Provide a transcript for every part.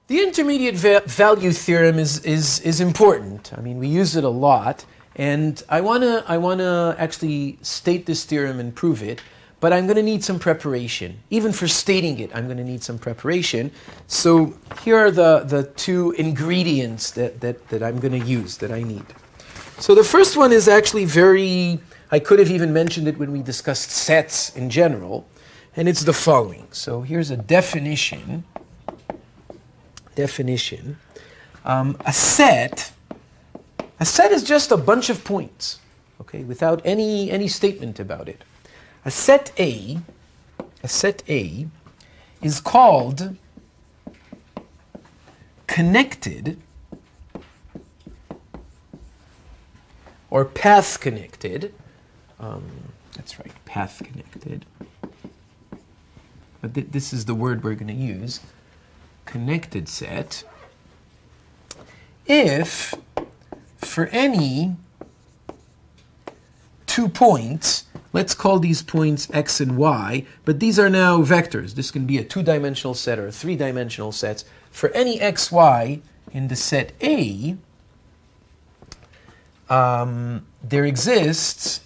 The intermediate value theorem is important. I mean, we use it a lot, and I wanna actually state this theorem and prove it, but I'm going to need some preparation. Even for stating it, I'm going to need some preparation. So here are the two ingredients that I'm going to use, that I need. So the first one is actually I could have even mentioned it when we discussed sets in general, and it's the following. So here's a definition. A set is just a bunch of points, okay, without any statement about it. A set A is called connected or path connected. That's right, path connected. But this is the word we're going to use. Connected set if for any 2 points, let's call these points x and y, but these are now vectors. This can be a 2-dimensional set or a 3-dimensional set. For any x, y in the set A, there exists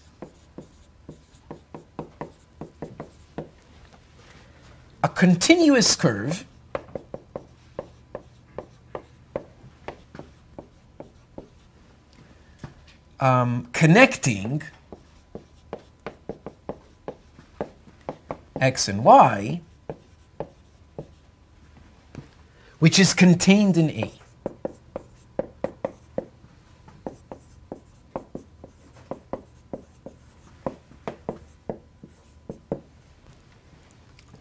a continuous curve connecting x and y, which is contained in A.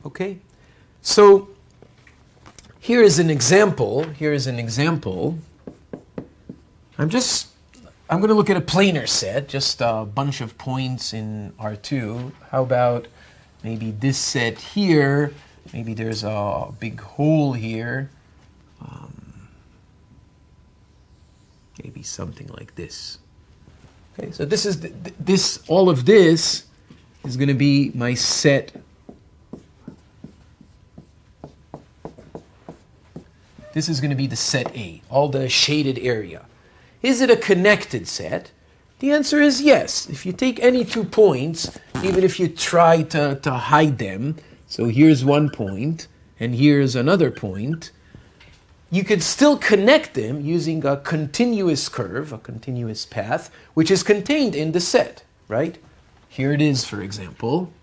Okay, so here is an example. I'm going to look at a planar set, just a bunch of points in R2. How about maybe this set here? Maybe there's a big hole here. Maybe something like this. Okay, so this is all of this is going to be my set. This is going to be the set A, all the shaded area. Is it a connected set? The answer is yes. If you take any 2 points, even if you try to hide them, so here's 1 point, and here's another point, you could still connect them using a continuous curve, a continuous path, which is contained in the set, right? Here it is, for example.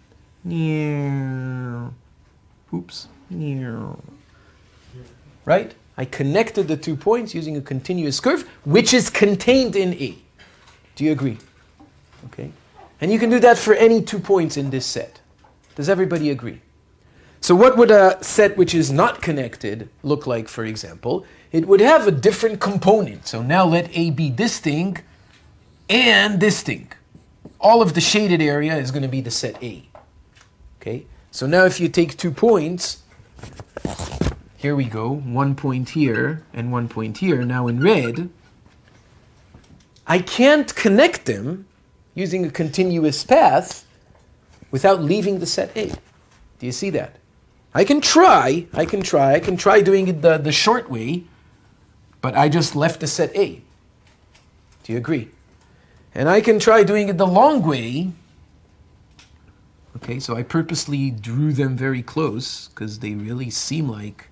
Oops. Right? I connected the 2 points using a continuous curve, which is contained in A. Do you agree? Okay. And you can do that for any 2 points in this set. Does everybody agree? So what would a set which is not connected look like, for example? It would have a different component. So now let A be this thing and this thing. All of the shaded area is going to be the set A. Okay. So now if you take 2 points, here we go, 1 point here and 1 point here. Now in red, I can't connect them using a continuous path without leaving the set A. Do you see that? I can try doing it the short way, but I just left the set A. Do you agree? And I can try doing it the long way. Okay, so I purposely drew them very close because they really seem like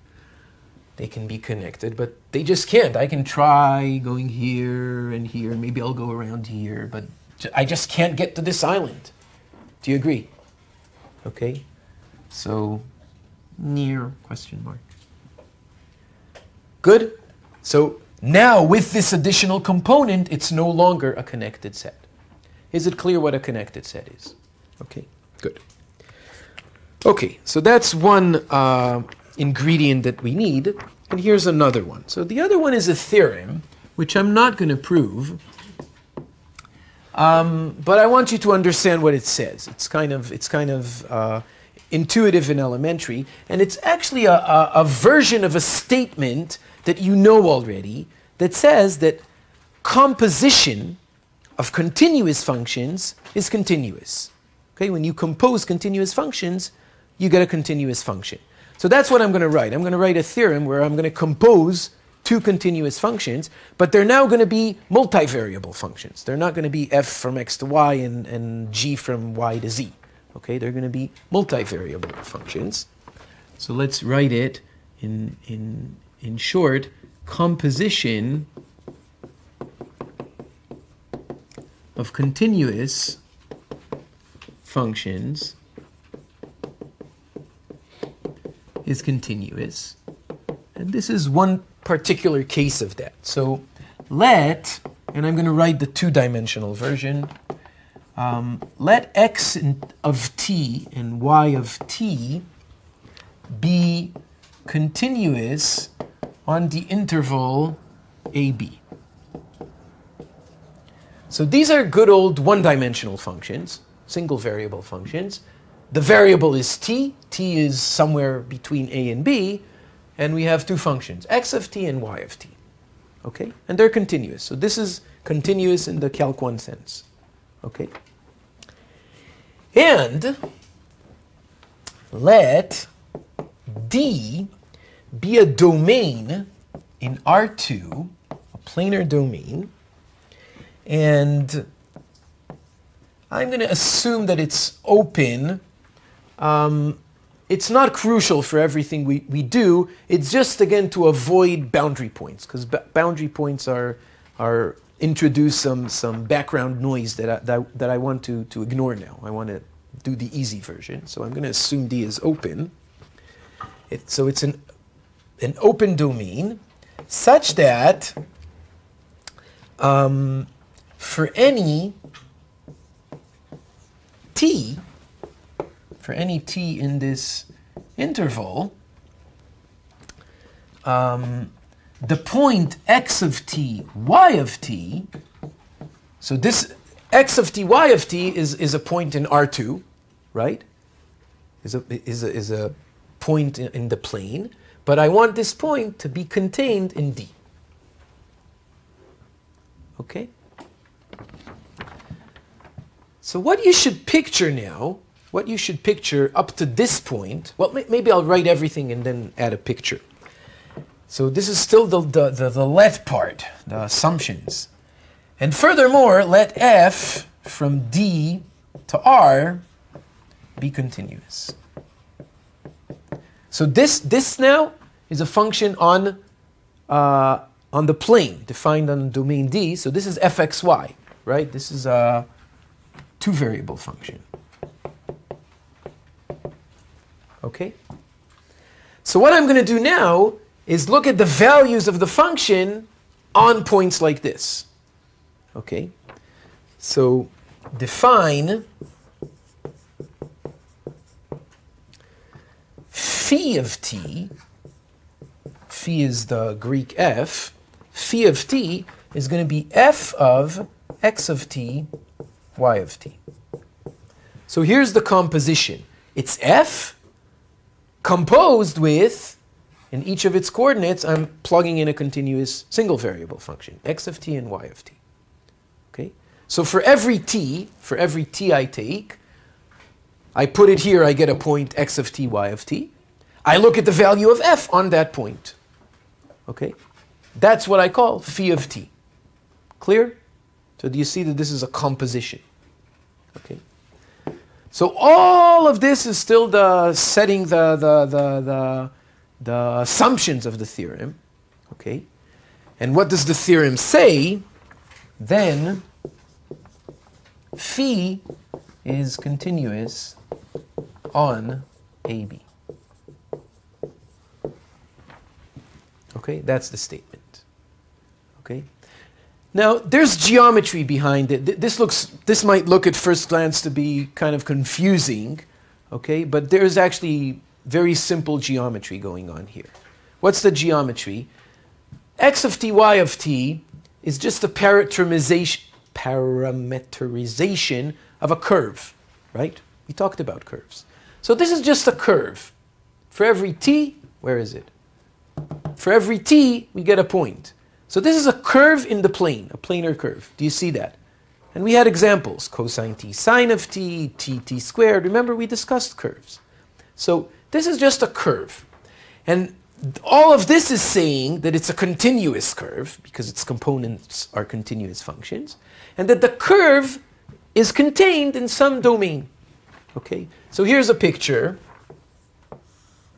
they can be connected, but they just can't. I can try going here and here. Maybe I'll go around here, but I just can't get to this island. Do you agree? Okay. So, near question mark. Good. So now with this additional component, it's no longer a connected set. Is it clear what a connected set is? Okay. Good. Okay. So that's one ingredient that we need, and here's another one. So the other one is a theorem, which I'm not going to prove, but I want you to understand what it says. It's kind of intuitive and elementary, and it's actually a version of a statement that you know already that says that composition of continuous functions is continuous. Okay, when you compose continuous functions, you get a continuous function. So that's what I'm going to write. I'm going to write a theorem where I'm going to compose two continuous functions, but they're now going to be multivariable functions. They're not going to be f from x to y and g from y to z. Okay, they're going to be multivariable functions. So let's write it in short, composition of continuous functions is continuous. And this is one particular case of that. So let, and I'm going to write the two-dimensional version, let x of t and y of t be continuous on the interval AB. So these are good old one-dimensional functions, single variable functions. The variable is t. T is somewhere between a and b. And we have two functions, x of t and y of t. Okay? And they're continuous. So this is continuous in the Calc 1 sense. Okay? And let D be a domain in R2, a planar domain. And I'm going to assume that it's open. It's not crucial for everything we do. It's just, again, to avoid boundary points, because boundary points introduce some background noise that I want to ignore now. I want to do the easy version. So I'm going to assume D is open. So it's an open domain such that for any t in this interval, the point x of t, y of t, so this x of t, y of t is a point in R2, right? Is a point in the plane, but I want this point to be contained in D. Okay? So what you should picture now, what you should picture up to this point, well, maybe I'll write everything and then add a picture. So this is still the let part, the assumptions. And furthermore, let f from D to R be continuous. So this now is a function on the plane, defined on domain D. So this is fxy, right? This is a two-variable function. Okay? So what I'm going to do now is look at the values of the function on points like this. Okay? So define phi of t. Phi is the Greek f. Phi of t is going to be f of x of t, y of t. So here's the composition. It's f composed with, in each of its coordinates, I'm plugging in a continuous single variable function, x of t and y of t. Okay? So for every t I take, I put it here, I get a point x of t, y of t. I look at the value of f on that point. Okay? That's what I call phi of t. Clear? So do you see that this is a composition? Okay? So all of this is still setting the assumptions of the theorem. Okay? And what does the theorem say? Then phi is continuous on AB. Okay, that's the statement. Okay. Now there's geometry behind it. This might look at first glance to be kind of confusing, okay, but there's actually very simple geometry going on here. What's the geometry? X of t, y of t is just a parameterization of a curve, right? We talked about curves. So this is just a curve. For every t, where is it? For every t, we get a point. So this is a curve in the plane, a planar curve. Do you see that? And we had examples, cosine t sine of t, t squared. Remember, we discussed curves. So this is just a curve. And all of this is saying that it's a continuous curve, because its components are continuous functions, and that the curve is contained in some domain. Okay? So here's a picture.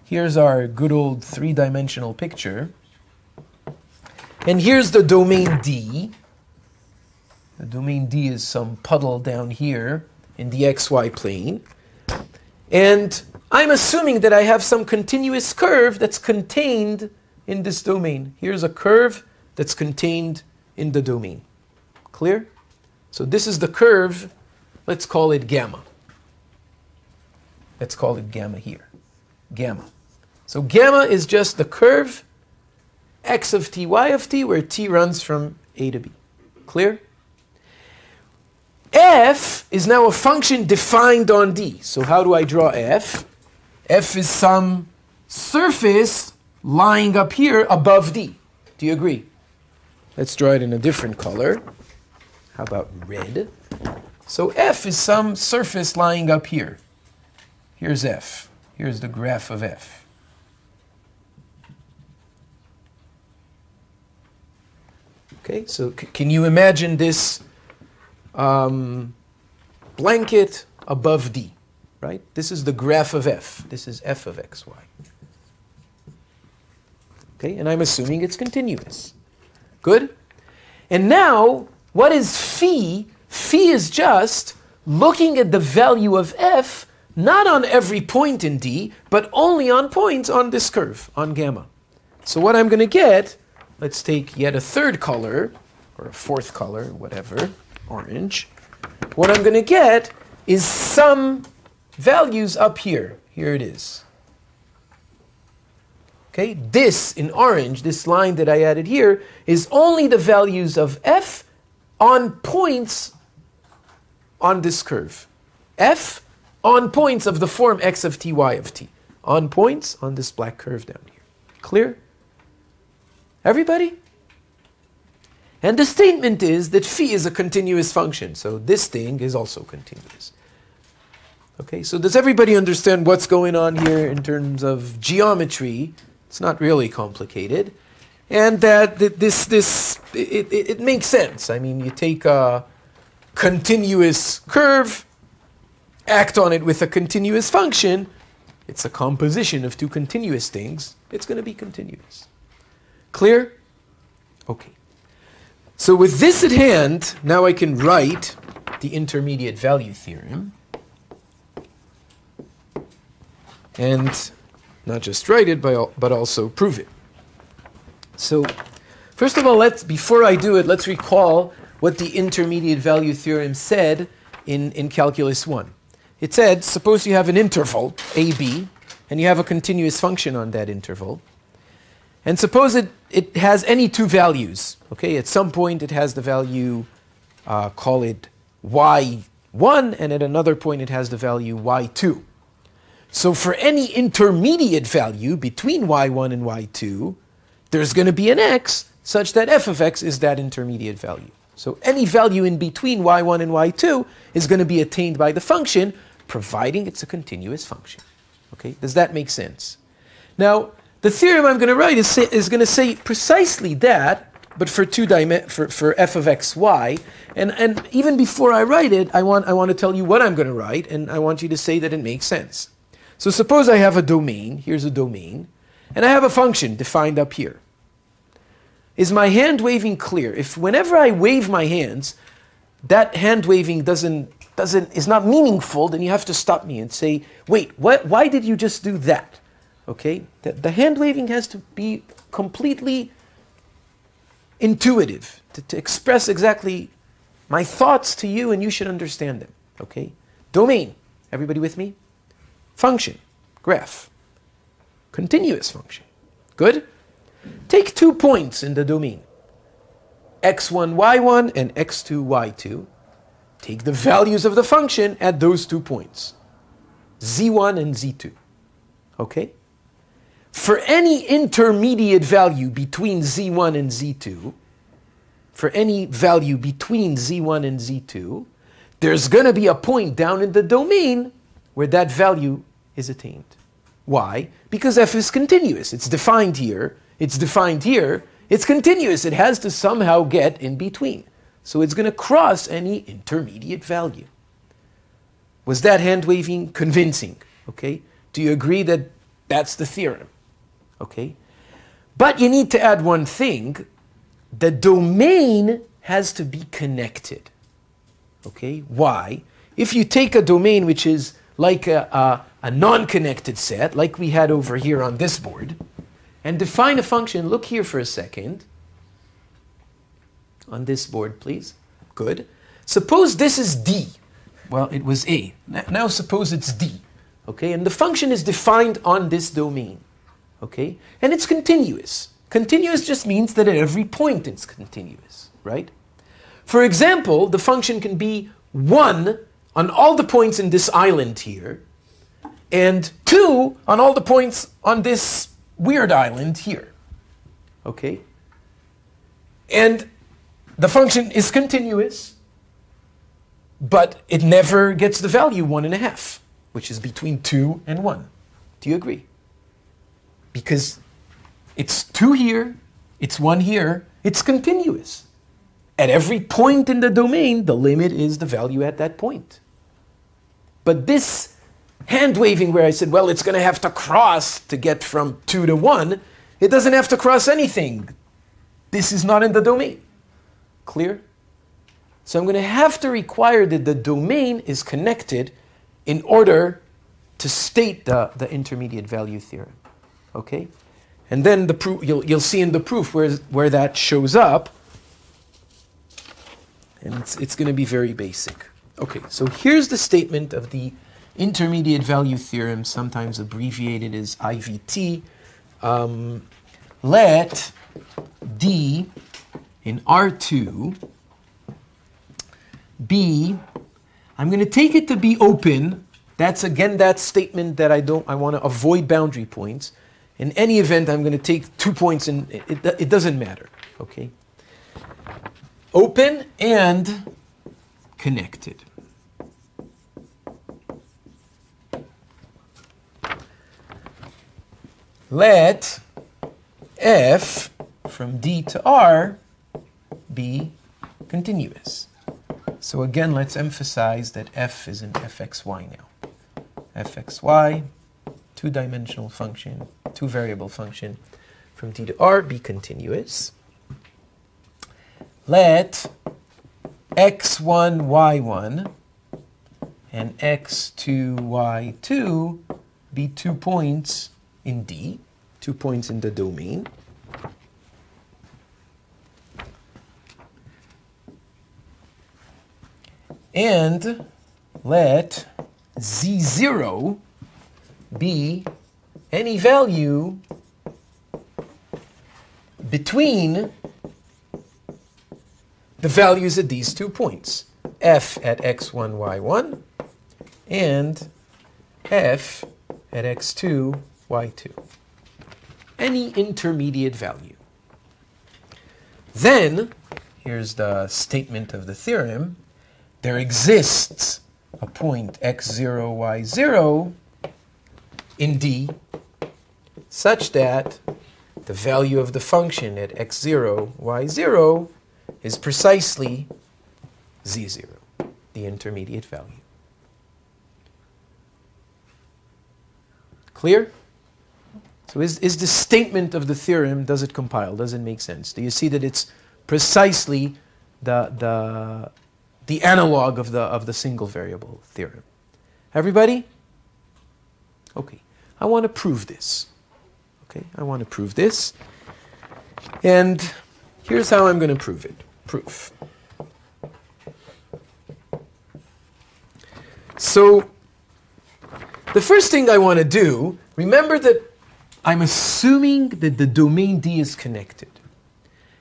Here's our good old three-dimensional picture. And here's the domain D. The domain D is some puddle down here in the xy plane. And I'm assuming that I have some continuous curve that's contained in this domain. Here's a curve that's contained in the domain. Clear? So this is the curve. Let's call it gamma. Let's call it gamma here. Gamma. So gamma is just the curve x of t, y of t, where t runs from a to b. Clear? F is now a function defined on D. So how do I draw F? F is some surface lying up here above D. Do you agree? Let's draw it in a different color. How about red? So F is some surface lying up here. Here's F. Here's the graph of F. Okay, so can you imagine this blanket above D, right? This is the graph of F. This is f of xy. Okay, and I'm assuming it's continuous. Good? And now, what is phi? Phi is just looking at the value of f, not on every point in D, but only on points on this curve, on gamma. So what I'm going to get, let's take yet a third color, or a fourth color, whatever, orange. What I'm going to get is some values up here. Here it is. Okay, this in orange, this line that I added here, is only the values of f on points on this curve. F on points of the form x of t, y of t. On points on this black curve down here. Clear? Everybody? And the statement is that phi is a continuous function, so this thing is also continuous. Okay, so does everybody understand what's going on here in terms of geometry? It's not really complicated. And that it makes sense. I mean, you take a continuous curve, act on it with a continuous function, it's a composition of two continuous things, it's going to be continuous. Clear? Okay. So with this at hand, now I can write the intermediate value theorem. And not just write it, but also prove it. So first of all, before I do it, let's recall what the intermediate value theorem said in Calculus 1. It said, suppose you have an interval, AB, and you have a continuous function on that interval. And suppose it has any two values. Okay, at some point it has the value, call it y1, and at another point it has the value y2. So for any intermediate value between y1 and y2, there's going to be an x such that f of x is that intermediate value. So any value in between y1 and y2 is going to be attained by the function, providing it's a continuous function. Okay, does that make sense? Now, the theorem I'm going to write is going to say precisely that, but for for f of x, y. And even before I write it, I want to tell you what I'm going to write, and I want you to say that it makes sense. So suppose I have a domain, here's a domain, and I have a function defined up here. Is my hand waving clear? If whenever I wave my hands, that hand waving is not meaningful, then you have to stop me and say, wait, why did you just do that? Okay, the hand waving has to be completely intuitive, to express exactly my thoughts to you, and you should understand them. Okay, domain, everybody with me? Function, graph, continuous function. Good? Take 2 points in the domain, x1, y1, and x2, y2. Take the values of the function at those 2 points, z1 and z2. Okay? For any intermediate value between z1 and z2, for any value between z1 and z2, there's going to be a point down in the domain where that value is attained. Why? Because f is continuous. It's defined here. It's defined here. It's continuous. It has to somehow get in between. So it's going to cross any intermediate value. Was that hand-waving convincing? Okay. Do you agree that that's the theorem? Okay. But you need to add one thing. The domain has to be connected. Okay. Why? If you take a domain which is like a non-connected set, like we had over here on this board, and define a function, look here for a second. On this board, please. Good. Suppose this is D. Well, it was A. Now suppose it's D. Okay, and the function is defined on this domain. Okay, and it's continuous. Continuous just means that at every point it's continuous, right? For example, the function can be 1 on all the points in this island here, and 2 on all the points on this weird island here. Okay? And the function is continuous, but it never gets the value 1.5, which is between 2 and 1. Do you agree? Because it's 2 here, it's 1 here, it's continuous. At every point in the domain, the limit is the value at that point. But this hand-waving where I said, well, it's going to have to cross to get from 2 to 1, it doesn't have to cross anything. This is not in the domain. Clear? So I'm going to have to require that the domain is connected in order to state the intermediate value theorem. Okay? And then the proof, you'll see in the proof where that shows up. And it's going to be very basic. Okay, so here's the statement of the intermediate value theorem, sometimes abbreviated as IVT. Let D in R2 be, I'm going to take it to be open. That's again that statement that I want to avoid boundary points. In any event, I'm going to take 2 points and it doesn't matter. Okay? Open and connected. Let f from D to R be continuous. So again, let's emphasize that f is in fxy now. fxy, two-dimensional function, two-variable function from D to R be continuous. Let x1, y1 and x2, y2 be 2 points in D, 2 points in the domain. And let z0 be any value between the values at these 2 points, f at x1, y1, and f at x2, y2. Any intermediate value. Then, here's the statement of the theorem, there exists a point x0, y0 in D such that the value of the function at x0, y0 is precisely z0, the intermediate value. Clear? So is the statement of the theorem, does it compile? Does it make sense? Do you see that it's precisely the analog of the single variable theorem? Everybody? Okay. I want to prove this. Okay, I want to prove this. And here's how I'm going to prove it. Proof. So the first thing I want to do, remember that I'm assuming that the domain D is connected.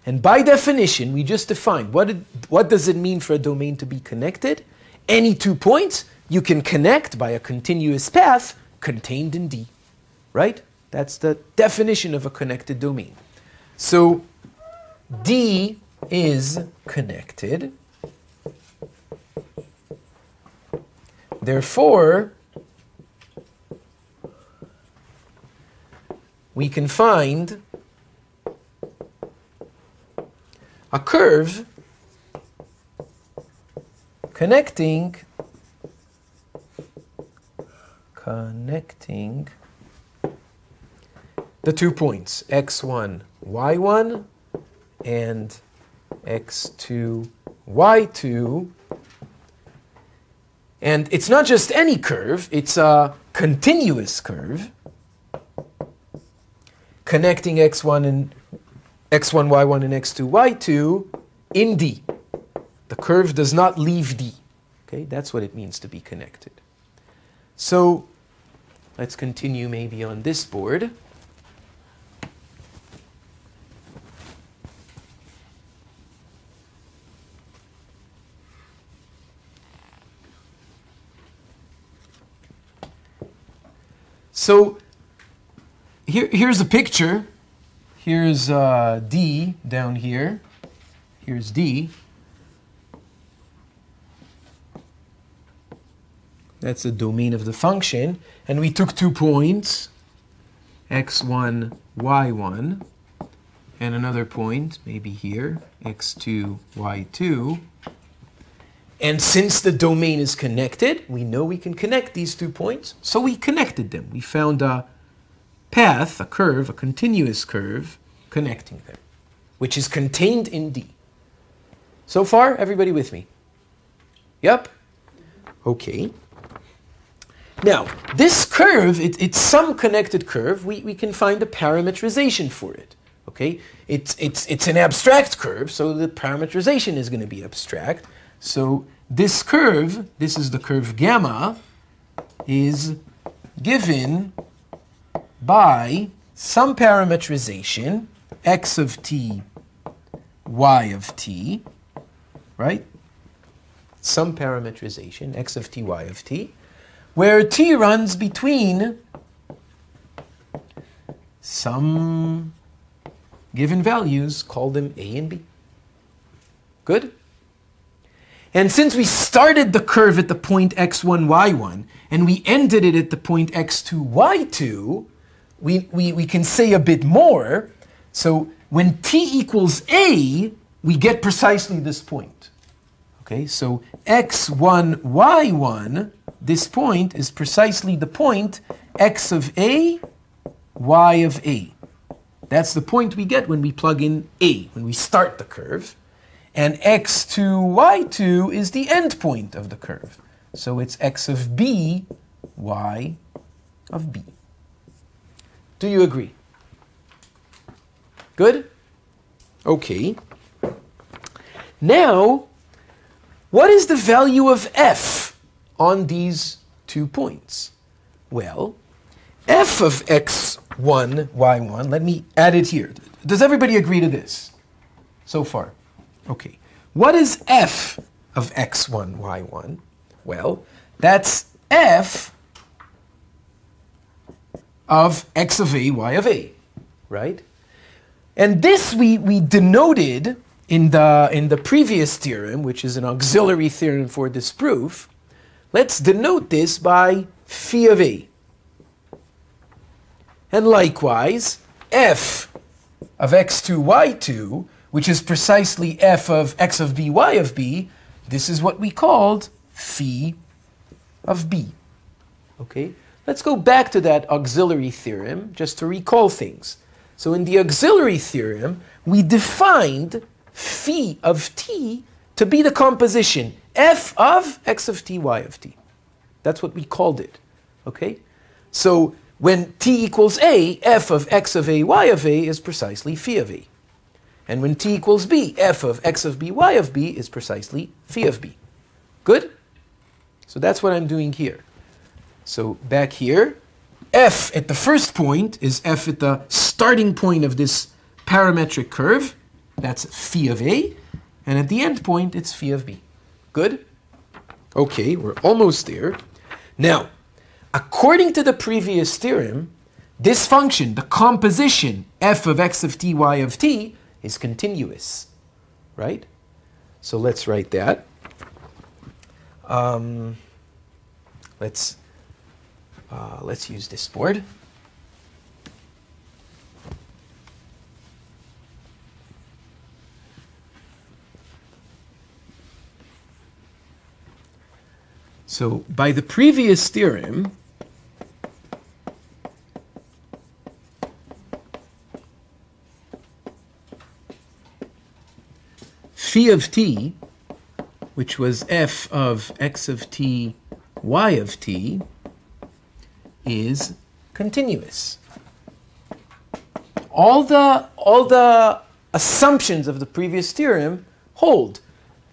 And by definition, we just defined what does it mean for a domain to be connected? Any 2 points you can connect by a continuous path contained in D. Right? That's the definition of a connected domain. So D is connected. Therefore, we can find a curve connecting the 2 points, x1, y1, and x2, y2. And it's not just any curve, it's a continuous curve connecting x1, y1, and x2, y2 in D. The curve does not leave D. Okay, that's what it means to be connected. So let's continue maybe on this board. So here's a picture. Here's D down here. Here's D. That's the domain of the function. And we took 2 points, x1, y1, and another point, maybe here, x2, y2. And since the domain is connected, we know we can connect these 2 points, so we connected them. We found a path, a curve, a continuous curve, connecting them, which is contained in D. So far, everybody with me? Yep? Okay. Now, this curve, it's some connected curve. We can find a parametrization for it. Okay? It's an abstract curve, so the parametrization is going to be abstract. So this curve, this is the curve gamma, is given by some parametrization, x of t, y of t, right? Some parametrization, x of t, y of t, where t runs between some given values, call them a and b. Good? And since we started the curve at the point x1, y1, and we ended it at the point x2, y2, we can say a bit more. So when t equals a, we get precisely this point. Okay, so x1, y1, this point is precisely the point x of a, y of a. That's the point we get when we plug in a, when we start the curve. And x2, y2 is the end point of the curve. So it's x of b, y of b. Do you agree? Good? Okay. Now, what is the value of f on these 2 points? Well, f of x1, y1, let me add it here. Does everybody agree to this so far? Okay. What is f of x1, y1? Well, that's f of x of a, y of a, right? And this we denoted in the previous theorem, which is an auxiliary theorem for this proof. Let's denote this by phi of a. And likewise, f of x2, y2, which is precisely f of x of b, y of b, this is what we called phi of b. Okay? Let's go back to that auxiliary theorem just to recall things. So in the auxiliary theorem, we defined phi of t to be the composition f of x of t, y of t. That's what we called it. Okay? So when t equals a, f of x of a, y of a is precisely phi of a. And when t equals b, f of x of b, y of b is precisely phi of b. Good? So that's what I'm doing here. So back here, f at the first point is f at the starting point of this parametric curve. That's phi of a. And at the end point, it's phi of b. Good? Okay, we're almost there. Now, according to the previous theorem, this function, the composition f of x of t, y of t, is continuous, right? So let's write that. Let's use this board. So by the previous theorem, phi of t, which was f of x of t, y of t, is continuous. All the assumptions of the previous theorem hold.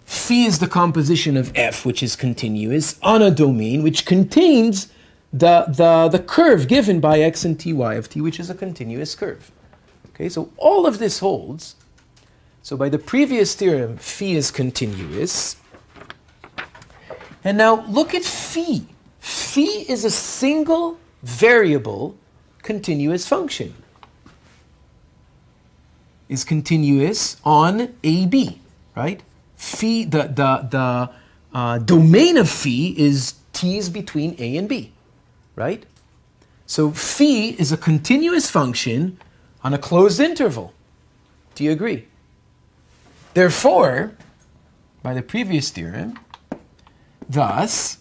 Phi is the composition of f, which is continuous, on a domain which contains the curve given by x and t, y of t, which is a continuous curve. Okay, so all of this holds. So by the previous theorem, phi is continuous. And now look at phi. Phi is a single variable continuous function. Is continuous on AB, right? Phi, the domain of phi is t's between A and B, right? So phi is a continuous function on a closed interval. Do you agree? Therefore, by the previous theorem, thus,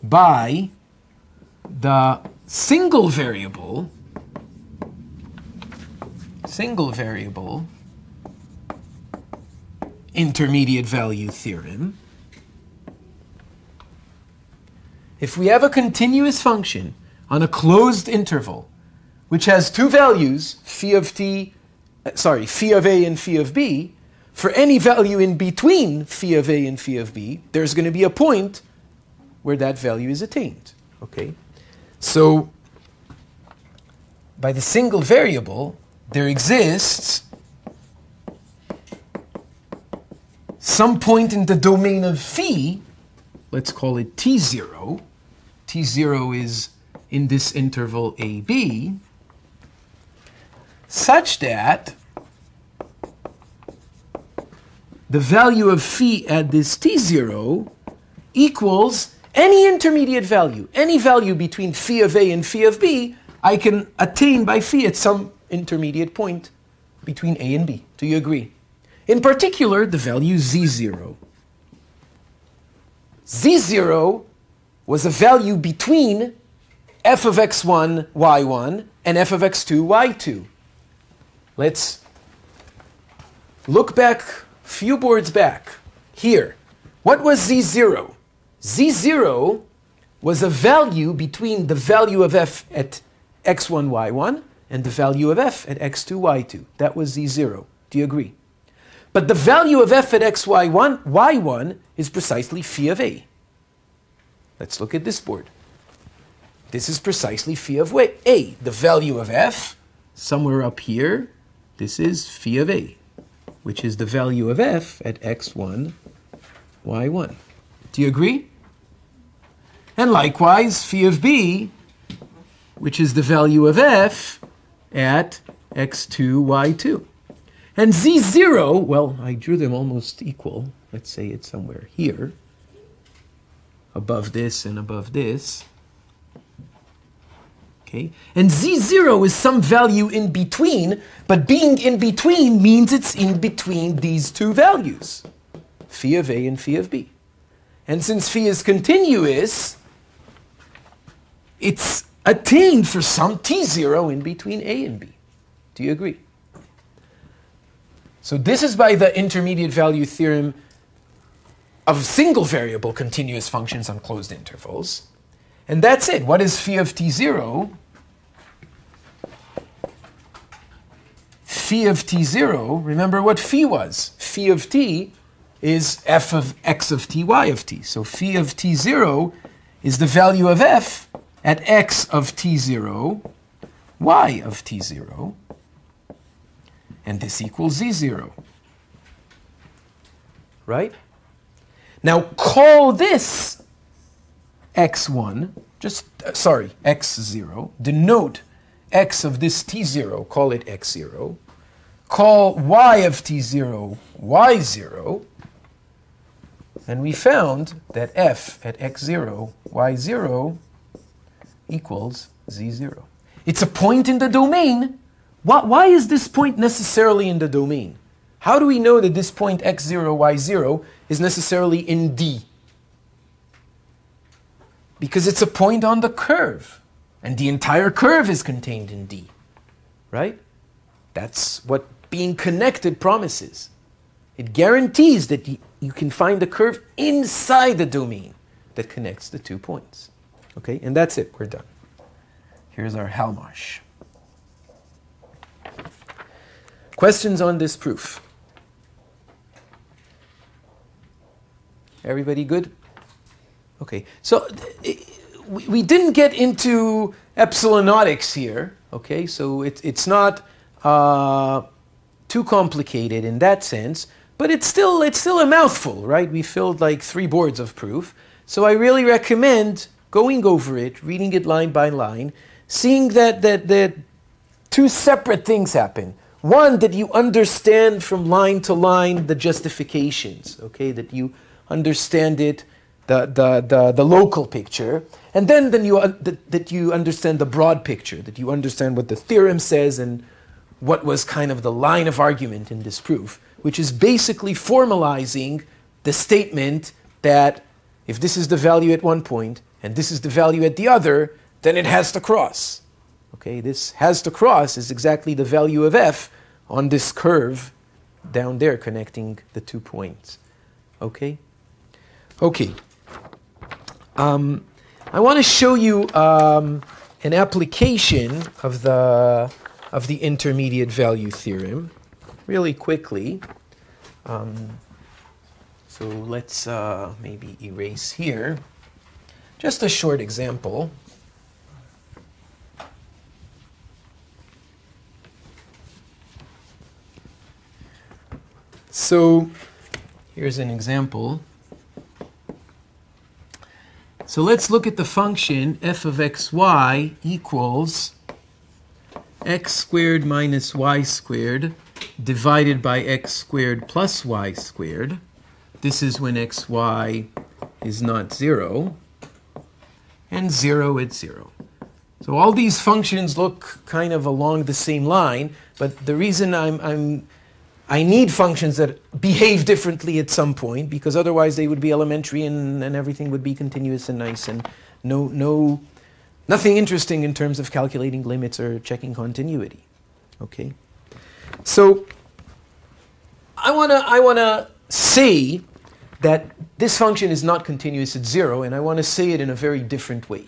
by the single variable intermediate value theorem, if we have a continuous function on a closed interval which has two values, phi of A and phi of B, for any value in between phi of A and phi of B, there's going to be a point where that value is attained. Okay? So, by the single variable, there exists some point in the domain of phi, let's call it t0. T0 is in this interval AB, such that the value of phi at this t0 equals any intermediate value. Any value between phi of A and phi of B, I can attain by phi at some intermediate point between A and B. Do you agree? In particular, the value z0. z0 was a value between f of x1, y1, and f of x2, y2. Let's look back, few boards back. Here, what was z0? z0 was a value between the value of f at x1, y1, and the value of f at x2, y2. That was z0. Do you agree? But the value of f at x, y1 is precisely phi of A. Let's look at this board. This is precisely phi of A. The value of f, somewhere up here, this is phi of A, which is the value of f at x1, y1. Do you agree? And likewise, phi of B, which is the value of f at x2, y2. And z0, well, I drew them almost equal. Let's say it's somewhere here, above this and above this. Okay? And z0 is some value in between, but being in between means it's in between these two values, phi of A and phi of B. And since phi is continuous, it's attained for some t0 in between A and B. Do you agree? So this is by the intermediate value theorem of single variable continuous functions on closed intervals. And that's it. What is phi of t0? Phi of t0, remember what phi was. Phi of t is f of x of t, y of t. So phi of t0 is the value of f at x of t0, y of t0. And this equals z0. Right? Now call this x1, x0. Denote x of this t0, call it x0. Call y of t0, y0. And we found that f at x0, y0 equals z0. It's a point in the domain. Why is this point necessarily in the domain? How do we know that this point x0, y0 is necessarily in D? Because it's a point on the curve. And the entire curve is contained in D. Right? That's what being connected promises. It guarantees that you can find the curve inside the domain that connects the 2 points. Okay? And that's it. We're done. Here's our Halmarsh. Questions on this proof? Everybody good? Okay. So we didn't get into epsilonautics here. Okay? So it's not too complicated in that sense, but it's still a mouthful, right? We filled like 3 boards of proof. So I really recommend going over it, reading it line by line, seeing that 2 separate things happen. One, that you understand from line to line the justifications, okay? That you understand it, the local picture, and then that you understand the broad picture, that you understand what the theorem says and what was kind of the line of argument in this proof, which is basically formalizing the statement that if this is the value at one point and this is the value at the other, then it has to cross. Okay, this has to cross is exactly the value of f on this curve down there connecting the 2 points. Okay? Okay. I want to show you an application of the intermediate value theorem really quickly. So let's maybe erase here. Just a short example. So here's an example. So let's look at the function f of xy equals x squared minus y squared divided by x squared plus y squared. This is when xy is not 0, and 0 at 0. So all these functions look kind of along the same line, but the reason I need functions that behave differently at some point, because otherwise they would be elementary and everything would be continuous and nice and nothing interesting in terms of calculating limits or checking continuity. Okay? So I wanna say that this function is not continuous at 0, and I want to say it in a very different way.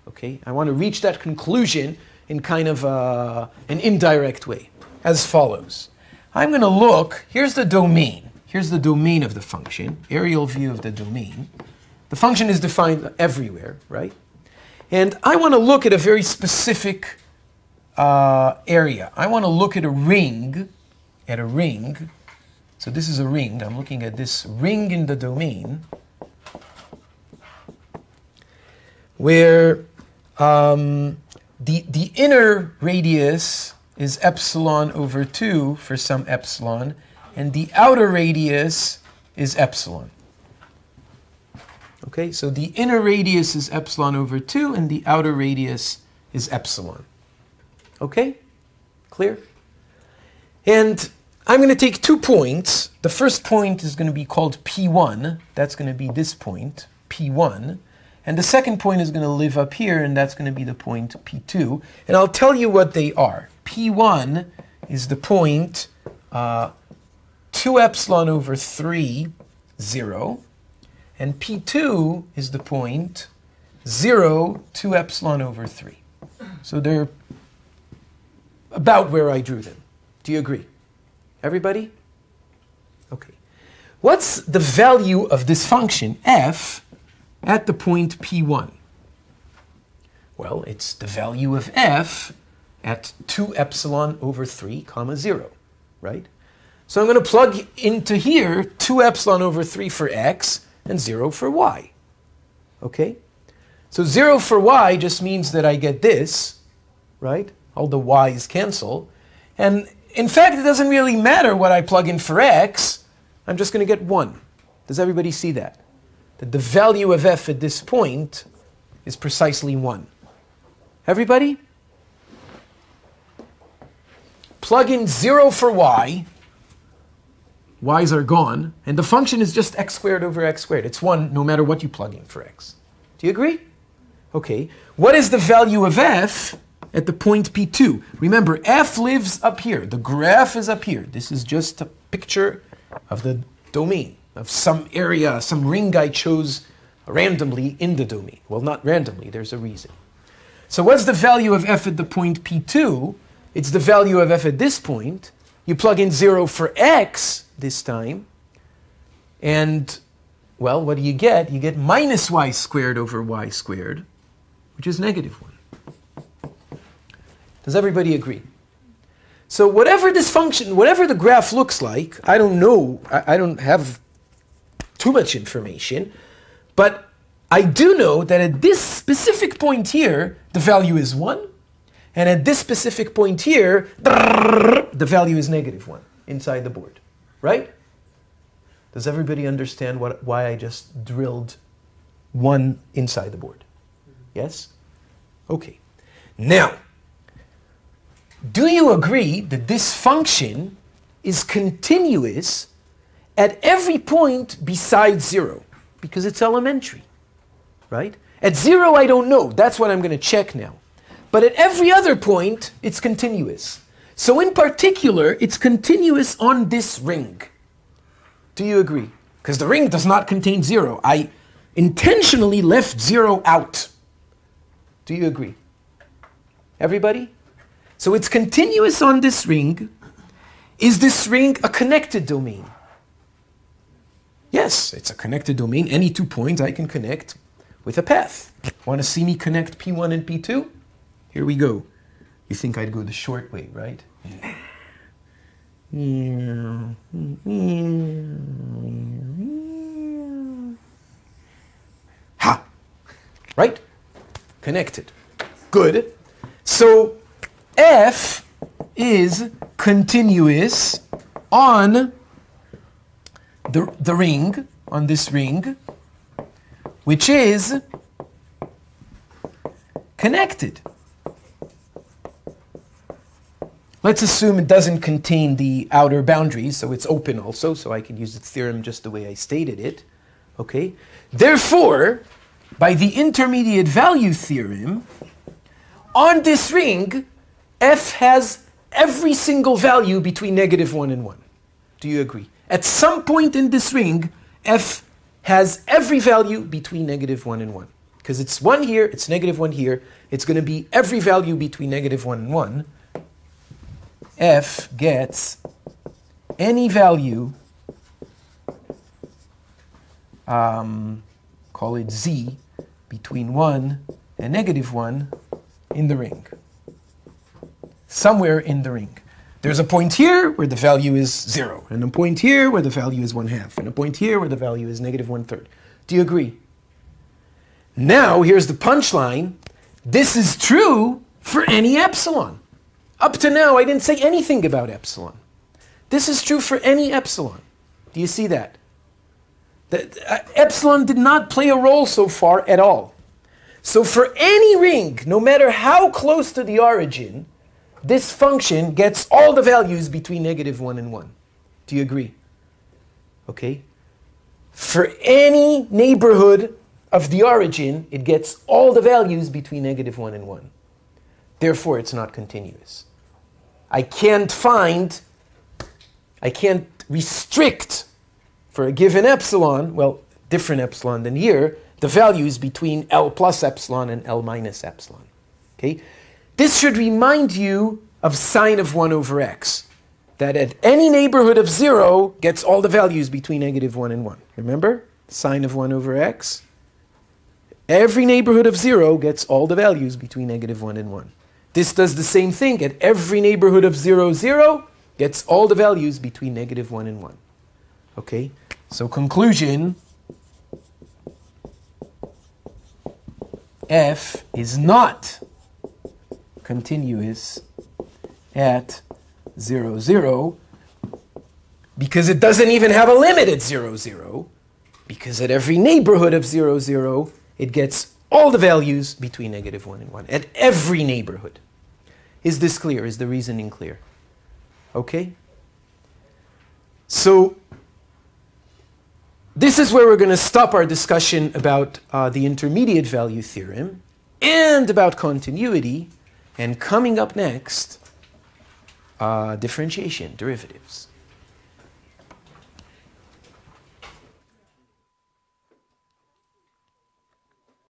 Okay? I want to reach that conclusion in kind of an indirect way, as follows. I'm going to look, here's the domain. Here's the domain of the function, aerial view of the domain. The function is defined everywhere, right? And I want to look at a very specific area. I want to look at a ring, So this is a ring. I'm looking at this ring in the domain where the inner radius is epsilon over 2 for some epsilon, and the outer radius is epsilon. Okay, so the inner radius is epsilon over 2, and the outer radius is epsilon. Okay? Clear? And I'm going to take 2 points. The first point is going to be called P1. That's going to be this point, P1. And the second point is going to live up here, and that's going to be the point P2. And I'll tell you what they are. P1 is the point 2 epsilon over 3, 0. And P2 is the point 0, 2 epsilon over 3. So they're about where I drew them. Do you agree? Everybody? Okay. What's the value of this function, f, at the point P1? Well, it's the value of f at 2 epsilon over 3, comma 0, right? So I'm going to plug into here 2 epsilon over 3 for x and 0 for y. Okay? So 0 for y just means that I get this, right? All the y's cancel. And in fact, it doesn't really matter what I plug in for x. I'm just going to get 1. Does everybody see that? That the value of f at this point is precisely 1. Everybody? Plug in 0 for y. Y's are gone. And the function is just x squared over x squared. It's 1 no matter what you plug in for x. Do you agree? Okay, what is the value of f at the point P2? Remember, f lives up here. The graph is up here. This is just a picture of the domain, of some area, some ring I chose randomly in the domain. Well, not randomly, there's a reason. So what's the value of f at the point P2? It's the value of f at this point. You plug in 0 for x this time, and, well, what do you get? You get minus y squared over y squared, which is -1. Does everybody agree? So whatever this function, whatever the graph looks like, I don't know, I don't have too much information, but I do know that at this specific point here, the value is 1, and at this specific point here, the value is -1 inside the board, right? Does everybody understand why I just drilled 1 inside the board? Yes? Okay. Now, do you agree that this function is continuous at every point besides 0? Because it's elementary, right? At 0, I don't know. That's what I'm going to check now. But at every other point, it's continuous. So in particular, it's continuous on this ring. Do you agree? Because the ring does not contain 0. I intentionally left 0 out. Do you agree? Everybody? So it's continuous on this ring. Is this ring a connected domain? Yes, it's a connected domain. Any 2 points I can connect with a path. Want to see me connect P1 and P2? Here we go. You think I'd go the short way, right? Ha! Right? Connected. Good. So f is continuous on the ring, on this ring, which is connected. Let's assume it doesn't contain the outer boundaries, so it's open also, so I can use the theorem just the way I stated it. Okay? Therefore, by the intermediate value theorem, on this ring, f has every single value between -1 and 1. Do you agree? At some point in this ring, f has every value between -1 and 1. Because it's 1 here, it's -1 here, it's going to be every value between -1 and 1. F gets any value, call it z, between 1 and -1 in the ring. Somewhere in the ring. There's a point here where the value is 0, and a point here where the value is 1/2, and a point here where the value is -1/3. Do you agree? Now, here's the punchline. This is true for any epsilon. Up to now, I didn't say anything about epsilon. This is true for any epsilon. Do you see that? Epsilon did not play a role so far at all. So for any ring, no matter how close to the origin, this function gets all the values between -1 and 1. Do you agree? Okay? For any neighborhood of the origin, it gets all the values between -1 and 1. Therefore, it's not continuous. I can't restrict for a given epsilon, well, different epsilon than here, the values between L plus epsilon and L minus epsilon. Okay? This should remind you of sine of 1 over x, that at any neighborhood of 0 gets all the values between -1 and 1. Remember? Sine of 1 over x. Every neighborhood of 0 gets all the values between -1 and 1. This does the same thing. At every neighborhood of 0, 0 gets all the values between -1 and 1. Okay? So conclusion, f is not continuous at 0, 0, because it doesn't even have a limit at 0, 0, because at every neighborhood of 0, 0, it gets all the values between -1 and 1, at every neighborhood. Is this clear? Is the reasoning clear? Okay? So, this is where we're going to stop our discussion about the intermediate value theorem. and about continuity. And coming up next, differentiation, derivatives.